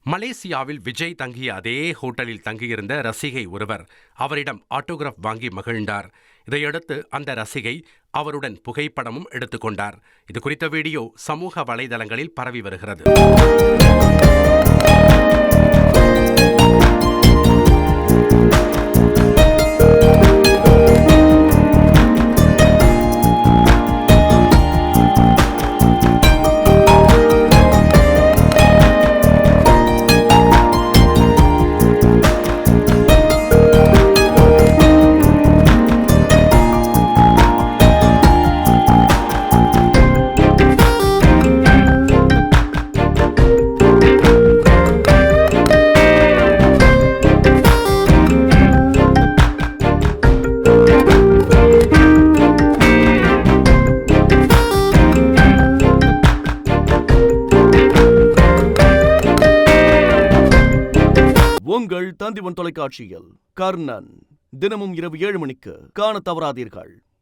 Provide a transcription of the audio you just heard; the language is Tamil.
மலேசியாவில் விஜய் தங்கிய அதே ஹோட்டலில் தங்கியிருந்த ரசிகை ஒருவர் அவரிடம் ஆட்டோகிராஃப் வாங்கி மகிழ்ந்தார். இதையடுத்து அந்த ரசிகை அவருடன் புகைப்படமும் எடுத்துக்கொண்டார். இது குறித்த வீடியோ சமூக வலைதளங்களில் பரவி வருகிறது. உங்கள் தந்திவன் தொலைக்காட்சியில் கர்ணன் தினமும் இரவு 7 மணிக்கு காண தவறாதீர்கள்.